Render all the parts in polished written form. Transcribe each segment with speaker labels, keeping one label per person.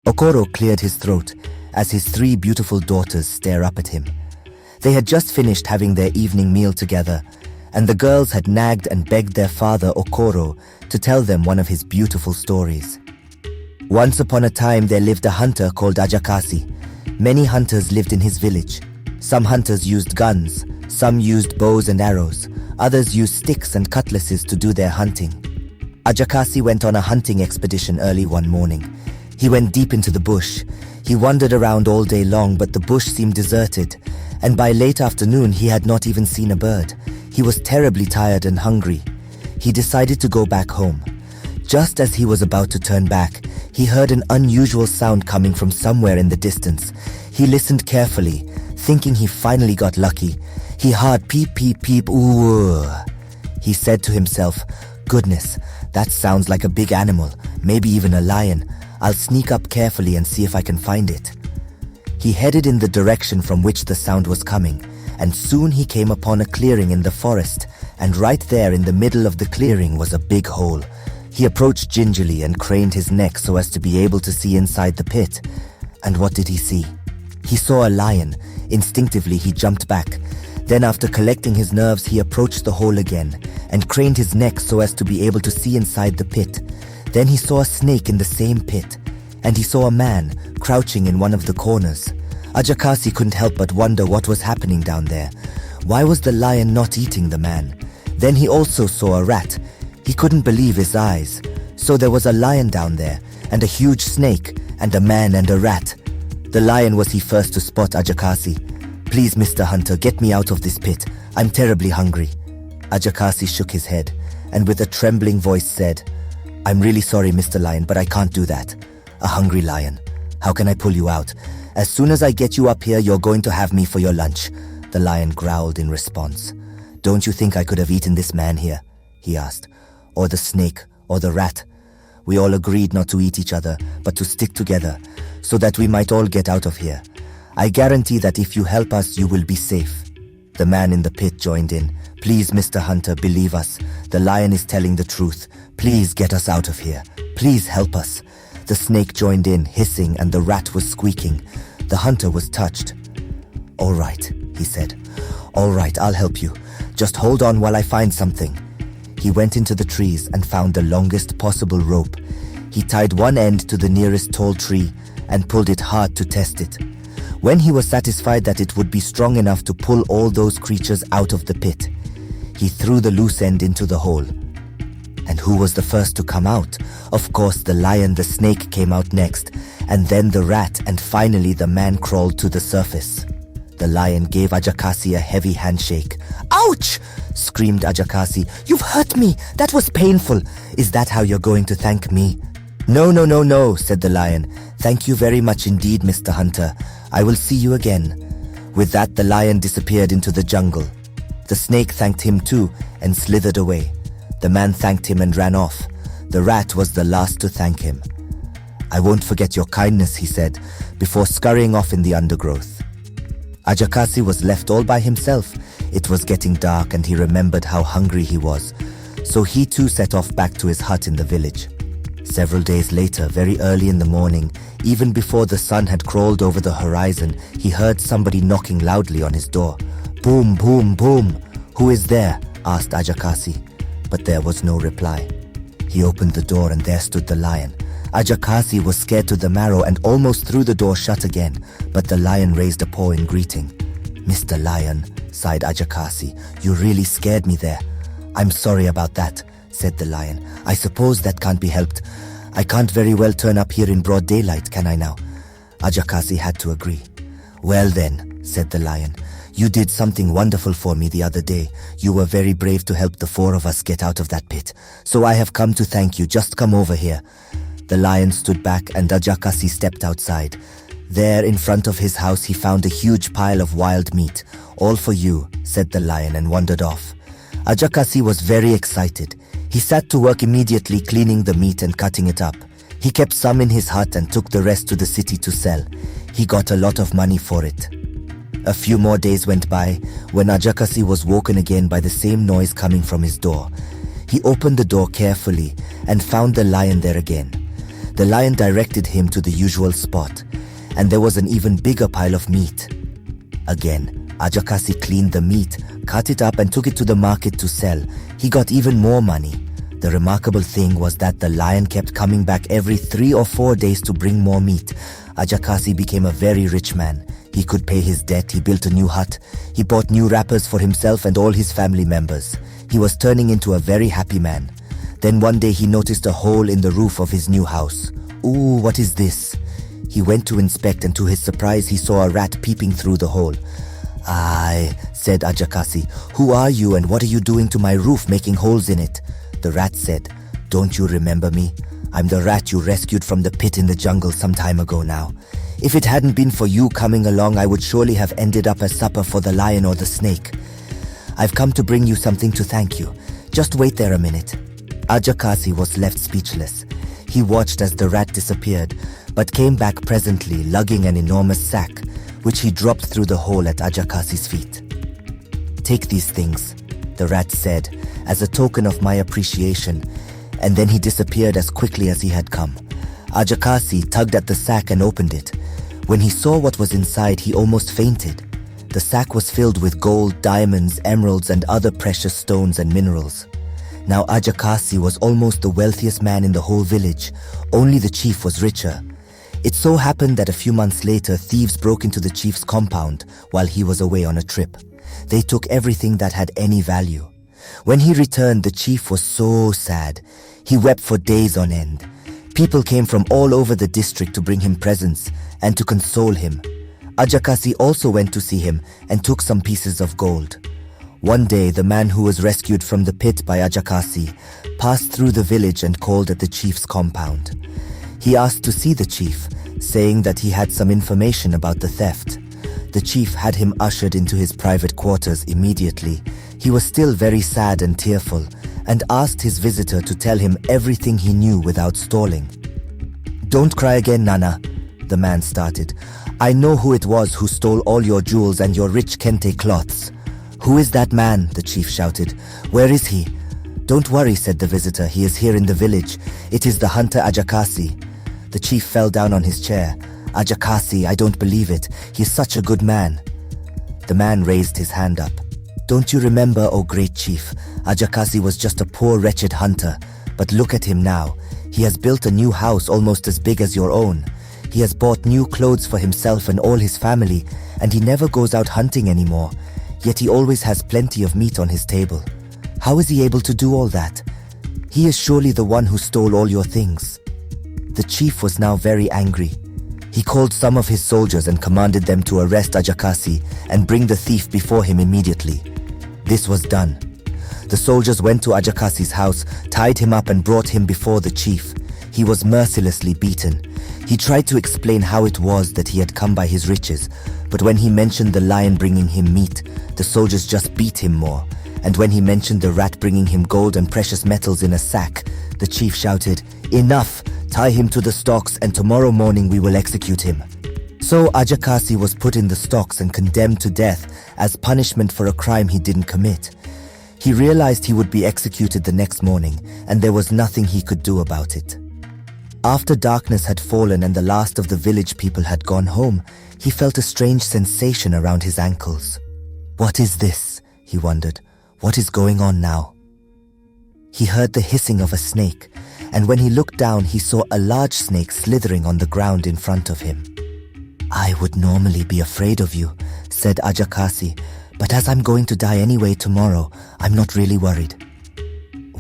Speaker 1: Okoro cleared his throat as his 3 beautiful daughters stare up at him. They had just finished having their evening meal together, and the girls had nagged and begged their father Okoro to tell them one of his beautiful stories. Once upon a time there lived a hunter called Ajakasi. Many hunters lived in his village. Some hunters used guns, some used bows and arrows, others used sticks and cutlasses to do their hunting. Ajakasi went on a hunting expedition early one morning. He went deep into the bush. He wandered around all day long, but the bush seemed deserted, and by late afternoon he had not even seen a bird. He was terribly tired and hungry. He decided to go back home. Just as he was about to turn back, he heard an unusual sound coming from somewhere in the distance. He listened carefully, thinking he finally got lucky. He heard peep, peep, peep, ooh. He said to himself, "Goodness, that sounds like a big animal, maybe even a lion. I'll sneak up carefully and see if I can find it." He headed in the direction from which the sound was coming, and soon he came upon a clearing in the forest, and right there in the middle of the clearing was a big hole. He approached gingerly and craned his neck so as to be able to see inside the pit. And what did he see? He saw a lion. Instinctively he jumped back. Then after collecting his nerves, he approached the hole again and craned his neck so as to be able to see inside the pit. Then he saw a snake in the same pit, and he saw a man crouching in one of the corners. Ajakasi couldn't help but wonder what was happening down there. Why was the lion not eating the man? Then he also saw a rat. He couldn't believe his eyes. So there was a lion down there, and a huge snake, and a man and a rat. The lion was he first to spot Ajakasi. "Please, Mr. Hunter, get me out of this pit. I'm terribly hungry." Ajakasi shook his head, and with a trembling voice said, "I'm really sorry, Mr. Lion, but I can't do that. A hungry lion. How can I pull you out? As soon as I get you up here, you're going to have me for your lunch." The lion growled in response. "Don't you think I could have eaten this man here?" he asked. "Or the snake, or the rat? We all agreed not to eat each other, but to stick together, so that we might all get out of here. I guarantee that if you help us, you will be safe." The man in the pit joined in. "Please, Mr. Hunter, believe us. The lion is telling the truth. Please get us out of here. Please help us." The snake joined in, hissing, and the rat was squeaking. The hunter was touched. "All right," he said. "All right, I'll help you. Just hold on while I find something." He went into the trees and found the longest possible rope. He tied one end to the nearest tall tree and pulled it hard to test it. When he was satisfied that it would be strong enough to pull all those creatures out of the pit, he threw the loose end into the hole. And who was the first to come out? Of course, the lion. The snake came out next, and then the rat, and finally the man crawled to the surface. The lion gave Ajakasi a heavy handshake. "Ouch!" screamed Ajakasi. "You've hurt me! That was painful! Is that how you're going to thank me?" "No, no, no, no," said the lion. "Thank you very much indeed, Mr. Hunter. I will see you again." With that, the lion disappeared into the jungle. The snake thanked him too and slithered away. The man thanked him and ran off. The rat was the last to thank him. "I won't forget your kindness," he said, before scurrying off in the undergrowth. Ajakasi was left all by himself. It was getting dark and he remembered how hungry he was. So he too set off back to his hut in the village. Several days later, very early in the morning, even before the sun had crawled over the horizon, he heard somebody knocking loudly on his door. "Boom, boom, boom." "Who is there?" asked Ajakasi. But there was no reply. He opened the door and there stood the lion. Ajakasi was scared to the marrow and almost threw the door shut again, but the lion raised a paw in greeting. "Mr. Lion," sighed Ajakasi, "you really scared me there." "I'm sorry about that," said the lion. "I suppose that can't be helped. I can't very well turn up here in broad daylight, can I now?" Ajakasi had to agree. "Well then," said the lion, "you did something wonderful for me the other day. You were very brave to help the 4 of us get out of that pit. So I have come to thank you. Just come over here." The lion stood back and Ajakasi stepped outside. There in front of his house he found a huge pile of wild meat. "All for you," said the lion and wandered off. Ajakasi was very excited. He sat to work immediately cleaning the meat and cutting it up. He kept some in his hut and took the rest to the city to sell. He got a lot of money for it. A few more days went by when Ajakasi was woken again by the same noise coming from his door. He opened the door carefully and found the lion there again. The lion directed him to the usual spot, and there was an even bigger pile of meat. Again, Ajakasi cleaned the meat, cut it up and took it to the market to sell. He got even more money. The remarkable thing was that the lion kept coming back every 3 or 4 days to bring more meat. Ajakasi became a very rich man. He could pay his debt, he built a new hut, he bought new wrappers for himself and all his family members. He was turning into a very happy man. Then one day he noticed a hole in the roof of his new house. Ooh, what is this? He went to inspect and to his surprise he saw a rat peeping through the hole. "Aye," said Ajakasi, "who are you and what are you doing to my roof making holes in it?" The rat said, "Don't you remember me? I'm the rat you rescued from the pit in the jungle some time ago now. If it hadn't been for you coming along, I would surely have ended up as supper for the lion or the snake. I've come to bring you something to thank you. Just wait there a minute." Ajakasi was left speechless. He watched as the rat disappeared, but came back presently lugging an enormous sack, which he dropped through the hole at Ajakasi's feet. "Take these things," the rat said, "as a token of my appreciation," and then he disappeared as quickly as he had come. Ajakasi tugged at the sack and opened it. When he saw what was inside, he almost fainted. The sack was filled with gold, diamonds, emeralds, and other precious stones and minerals. Now Ajakasi was almost the wealthiest man in the whole village. Only the chief was richer. It so happened that a few months later, thieves broke into the chief's compound while he was away on a trip. They took everything that had any value. When he returned, the chief was so sad. He wept for days on end. People came from all over the district to bring him presents and to console him. Ajakasi also went to see him and took some pieces of gold. One day, the man who was rescued from the pit by Ajakasi passed through the village and called at the chief's compound. He asked to see the chief, saying that he had some information about the theft. The chief had him ushered into his private quarters immediately. He was still very sad and tearful, and asked his visitor to tell him everything he knew without stalling. "Don't cry again, Nana," the man started. "I know who it was who stole all your jewels and your rich kente cloths." "Who is that man?" the chief shouted. "Where is he?" "Don't worry," said the visitor. "He is here in the village. It is the hunter Ajakasi." The chief fell down on his chair. "Ajakasi, I don't believe it. He's such a good man." The man raised his hand up. "Don't you remember, O great chief? Ajakasi was just a poor wretched hunter. But look at him now. He has built a new house almost as big as your own. He has bought new clothes for himself and all his family, and he never goes out hunting anymore. Yet he always has plenty of meat on his table. How is he able to do all that? He is surely the one who stole all your things." The chief was now very angry. He called some of his soldiers and commanded them to arrest Ajakasi and bring the thief before him immediately. This was done. The soldiers went to Ajakasi's house, tied him up and brought him before the chief. He was mercilessly beaten. He tried to explain how it was that he had come by his riches, but when he mentioned the lion bringing him meat, the soldiers just beat him more. And when he mentioned the rat bringing him gold and precious metals in a sack, the chief shouted, "Enough! Tie him to the stocks and tomorrow morning we will execute him." So Ajakasi was put in the stocks and condemned to death as punishment for a crime he didn't commit. He realized he would be executed the next morning, and there was nothing he could do about it. After darkness had fallen and the last of the village people had gone home, he felt a strange sensation around his ankles. "What is this?" he wondered. "What is going on now?" He heard the hissing of a snake, and when he looked down, he saw a large snake slithering on the ground in front of him. "I would normally be afraid of you," said Ajakasi, "but as I'm going to die anyway tomorrow, I'm not really worried."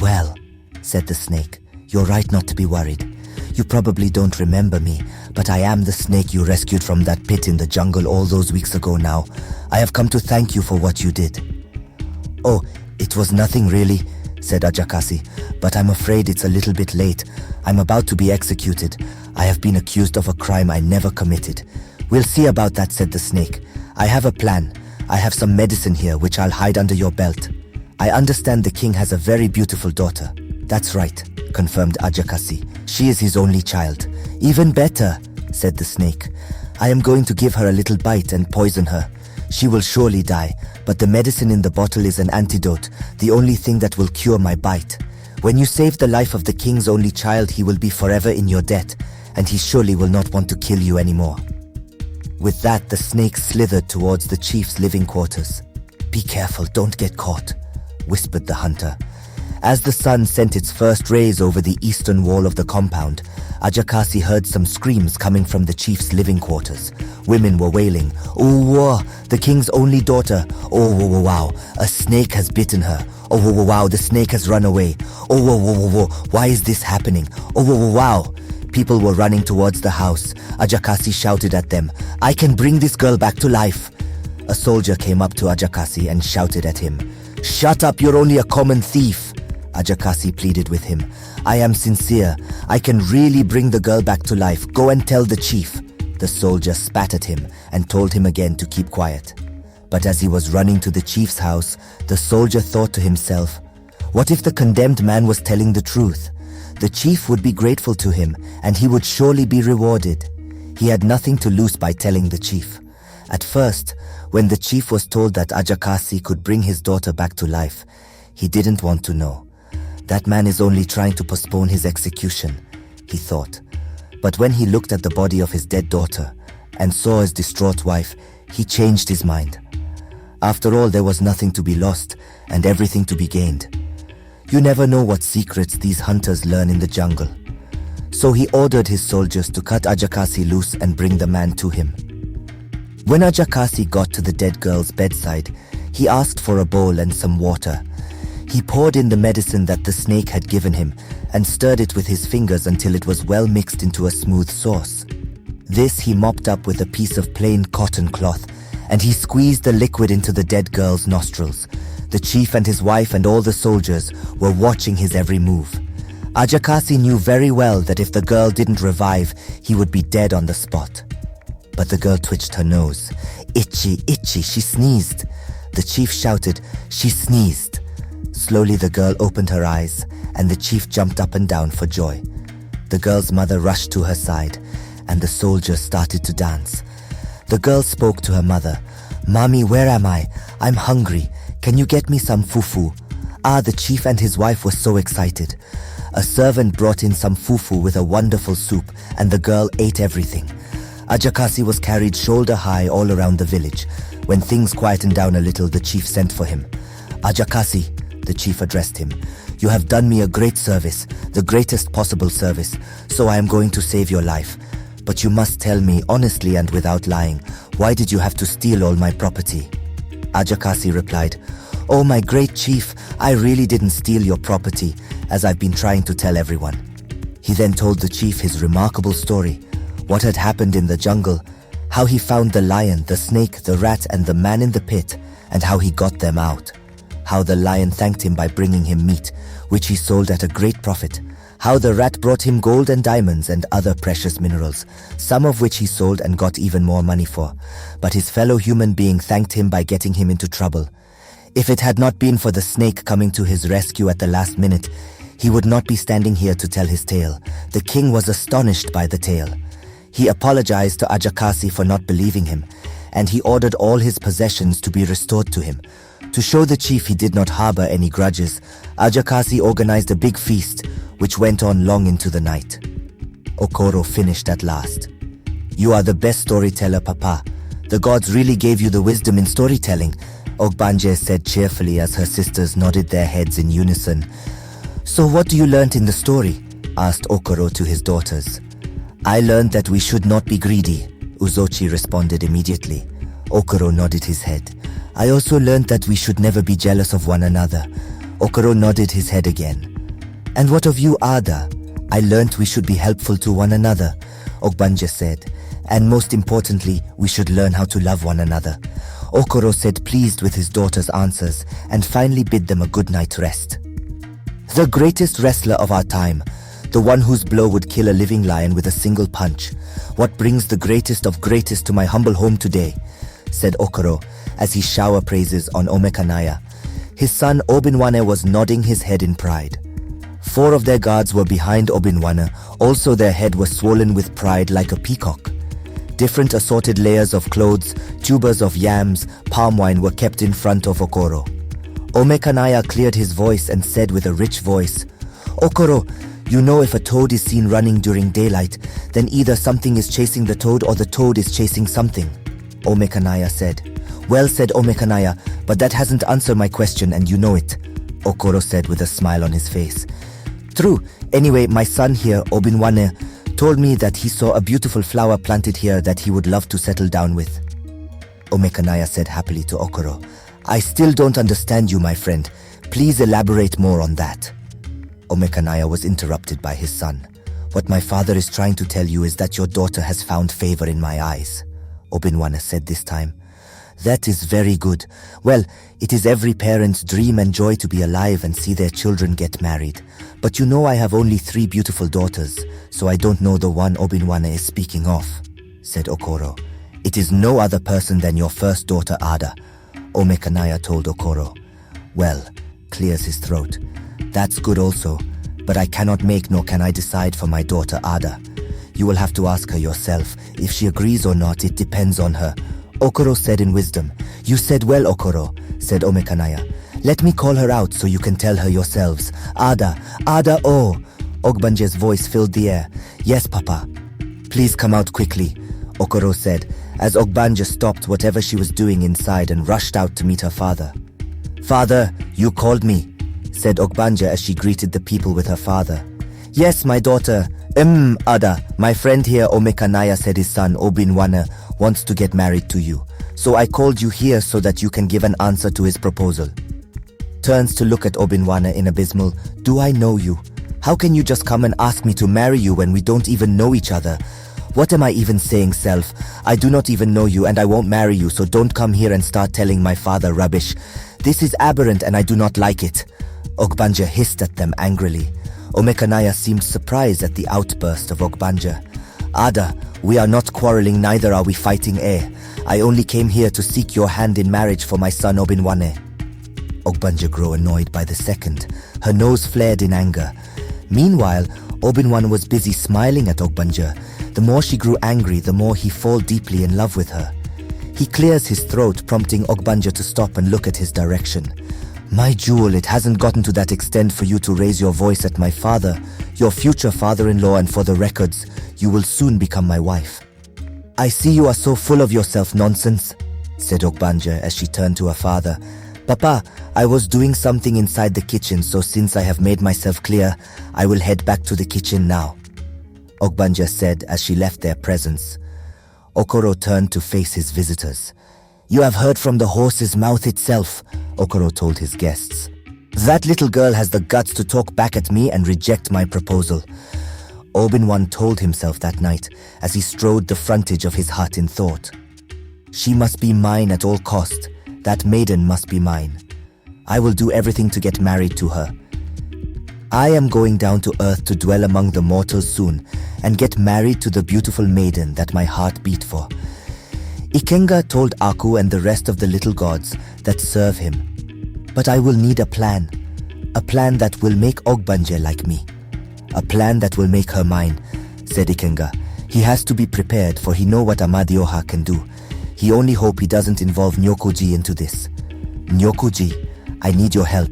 Speaker 1: "Well," said the snake, "you're right not to be worried. You probably don't remember me, but I am the snake you rescued from that pit in the jungle all those weeks ago now. I have come to thank you for what you did." "Oh, it was nothing really," said Ajakasi, "but I'm afraid it's a little bit late. I'm about to be executed. I have been accused of a crime I never committed." "We'll see about that," said the snake. "I have a plan. I have some medicine here which I'll hide under your belt. I understand the king has a very beautiful daughter." "That's right," confirmed Ajakasi. "She is his only child." "Even better," said the snake. "I am going to give her a little bite and poison her. She will surely die, but the medicine in the bottle is an antidote, the only thing that will cure my bite. When you save the life of the king's only child, he will be forever in your debt, and he surely will not want to kill you anymore." With that, the snake slithered towards the chief's living quarters. "Be careful, don't get caught," whispered the hunter. As the sun sent its first rays over the eastern wall of the compound, Ajakasi heard some screams coming from the chief's living quarters. Women were wailing, "Oh, wow, the king's only daughter. Oh, wow, wow, a snake has bitten her. Oh, wow, wow, the snake has run away. Oh, wow, wow, wow, why is this happening? Oh, wow, wow." People were running towards the house. Ajakasi shouted at them, "I can bring this girl back to life." A soldier came up to Ajakasi and shouted at him, "Shut up, you're only a common thief." Ajakasi pleaded with him, "I am sincere. I can really bring the girl back to life. Go and tell the chief." The soldier spat at him and told him again to keep quiet. But as he was running to the chief's house, the soldier thought to himself, what if the condemned man was telling the truth? The chief would be grateful to him, and he would surely be rewarded. He had nothing to lose by telling the chief. At first, when the chief was told that Ajakasi could bring his daughter back to life, he didn't want to know. That man is only trying to postpone his execution, he thought. But when he looked at the body of his dead daughter and saw his distraught wife, he changed his mind. After all, there was nothing to be lost and everything to be gained. You never know what secrets these hunters learn in the jungle. So he ordered his soldiers to cut Ajakasi loose and bring the man to him. When Ajakasi got to the dead girl's bedside, he asked for a bowl and some water. He poured in the medicine that the snake had given him and stirred it with his fingers until it was well mixed into a smooth sauce. This he mopped up with a piece of plain cotton cloth, and he squeezed the liquid into the dead girl's nostrils. The chief and his wife and all the soldiers were watching his every move. Ajakasi knew very well that if the girl didn't revive, he would be dead on the spot. But the girl twitched her nose. "Itchy, itchy," she sneezed. The chief shouted, "She sneezed." Slowly the girl opened her eyes, and the chief jumped up and down for joy. The girl's mother rushed to her side, and the soldiers started to dance. The girl spoke to her mother, "Mommy, where am I? I'm hungry. Can you get me some fufu?" The chief and his wife were so excited. A servant brought in some fufu with a wonderful soup, and the girl ate everything. Ajakasi was carried shoulder high all around the village. When things quietened down a little, the chief sent for him. "Ajakasi," the chief addressed him, "you have done me a great service, the greatest possible service, so I am going to save your life. But you must tell me honestly and without lying, why did you have to steal all my property?" Ajakasi replied, "Oh, my great chief, I really didn't steal your property, as I've been trying to tell everyone." He then told the chief his remarkable story, what had happened in the jungle, how he found the lion, the snake, the rat, and the man in the pit, and how he got them out. How the lion thanked him by bringing him meat, which he sold at a great profit. How the rat brought him gold and diamonds and other precious minerals, some of which he sold and got even more money for. But his fellow human being thanked him by getting him into trouble. If it had not been for the snake coming to his rescue at the last minute, he would not be standing here to tell his tale. The king was astonished by the tale. He apologized to Ajakasi for not believing him, and he ordered all his possessions to be restored to him. To show the chief he did not harbor any grudges, Ajakasi organized a big feast, which went on long into the night. Okoro finished at last. "You are the best storyteller, Papa. The gods really gave you the wisdom in storytelling," O.G.B.A.N.J.E said cheerfully as her sisters nodded their heads in unison. "So what do you learnt in the story?" asked Okoro to his daughters. "I learned that we should not be greedy," Uzochi responded immediately. Okoro nodded his head. "I also learned that we should never be jealous of one another." Okoro nodded his head again. "And what of you, Ada?" "I learned we should be helpful to one another," O.G.B.A.N.J.E said. "And most importantly, we should learn how to love one another." Okoro said, pleased with his daughter's answers, and finally bid them a good night rest. "The greatest wrestler of our time, the one whose blow would kill a living lion with a single punch. What brings the greatest of greatest to my humble home today?" said Okoro, as he showered praises on Omekanaya. His son O.G.B.A.N.J.E was nodding his head in pride. 4 of their guards were behind O.G.B.A.N.J.E, also their head was swollen with pride like a peacock. Different assorted layers of clothes, tubers of yams, palm wine were kept in front of Okoro. Omekanaya cleared his voice and said with a rich voice, Okoro, you know if a toad is seen running during daylight, then either something is chasing the toad or the toad is chasing something, Omekanaya said. Well said, Omekanaya, but that hasn't answered my question and you know it, Okoro said with a smile on his face. True. Anyway, my son here, O.G.B.A.N.J.E, told me that he saw a beautiful flower planted here that he would love to settle down with. Omekanaya said happily to Okoro. I still don't understand you, my friend. Please elaborate more on that. Omekanaya was interrupted by his son. What my father is trying to tell you is that your daughter has found favor in my eyes, O.G.B.A.N.J.E said this time. That is very good. Well, it is every parent's dream and joy to be alive and see their children get married. But you know I have only 3 beautiful daughters, so I don't know the one O.G.B.A.N.J.E is speaking of, said Okoro. It is no other person than your first daughter Ada, Omekanaya told Okoro. Well, clears his throat. That's good also, but I cannot make nor can I decide for my daughter Ada. You will have to ask her yourself. If she agrees or not, it depends on her, Okoro said in wisdom. You said well, Okoro, said Omekanaya. Let me call her out so you can tell her yourselves. Ada, oh! Ogbanje's voice filled the air. Yes, Papa. Please come out quickly, Okoro said, as O.G.B.A.N.J.E stopped whatever she was doing inside and rushed out to meet her father. Father, you called me, said O.G.B.A.N.J.E as she greeted the people with her father. Yes, my daughter. Ada, my friend here Omekanaya said his son O.G.B.A.N.J.E wants to get married to you. So I called you here so that you can give an answer to his proposal. Turns to look at O.G.B.A.N.J.E in abysmal. Do I know you? How can you just come and ask me to marry you when we don't even know each other? What am I even saying, self? I do not even know you and I won't marry you, so don't come here and start telling my father rubbish. This is aberrant and I do not like it. O.G.B.A.N.J.E hissed at them angrily. Omekanaya seemed surprised at the outburst of O.G.B.A.N.J.E. Ada, we are not quarreling, neither are we fighting. I only came here to seek your hand in marriage for my son O.G.B.A.N.J.E. O.G.B.A.N.J.E grew annoyed by the second. Her nose flared in anger. Meanwhile, O.G.B.A.N.J.E was busy smiling at O.G.B.A.N.J.E. The more she grew angry, the more he fall deeply in love with her. He clears his throat, prompting O.G.B.A.N.J.E to stop and look at his direction. My jewel, it hasn't gotten to that extent for you to raise your voice at my father, your future father-in-law, and for the records, you will soon become my wife. I see you are so full of yourself, nonsense, said O.G.B.A.N.J.E as she turned to her father. Papa, I was doing something inside the kitchen, so since I have made myself clear, I will head back to the kitchen now, O.G.B.A.N.J.E said as she left their presence. Okoro turned to face his visitors. You have heard from the horse's mouth itself, Okoro told his guests. That little girl has the guts to talk back at me and reject my proposal. O.G.B.A.N.J.E told himself that night as he strode the frontage of his hut in thought. She must be mine at all cost. That maiden must be mine. I will do everything to get married to her. I am going down to earth to dwell among the mortals soon and get married to the beautiful maiden that my heart beat for. Ikenga told Aku and the rest of the little gods that serve him. But I will need a plan that will make O.G.B.A.N.J.E like me. A plan that will make her mine, said Ikenga. He has to be prepared, for he know what Amadioha can do. He only hope he doesn't involve Nyokuji into this. Nyokuji, I need your help,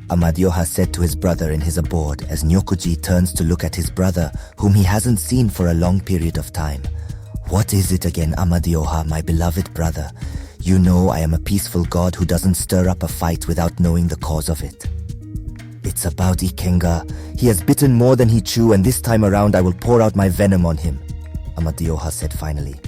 Speaker 1: Amadioha said to his brother in his abode as Nyokuji turns to look at his brother, whom he hasn't seen for a long period of time. What is it again, Amadioha, my beloved brother? You know I am a peaceful god who doesn't stir up a fight without knowing the cause of it. It's about Ikenga. He has bitten more than he chew, and this time around I will pour out my venom on him, Amadioha said finally.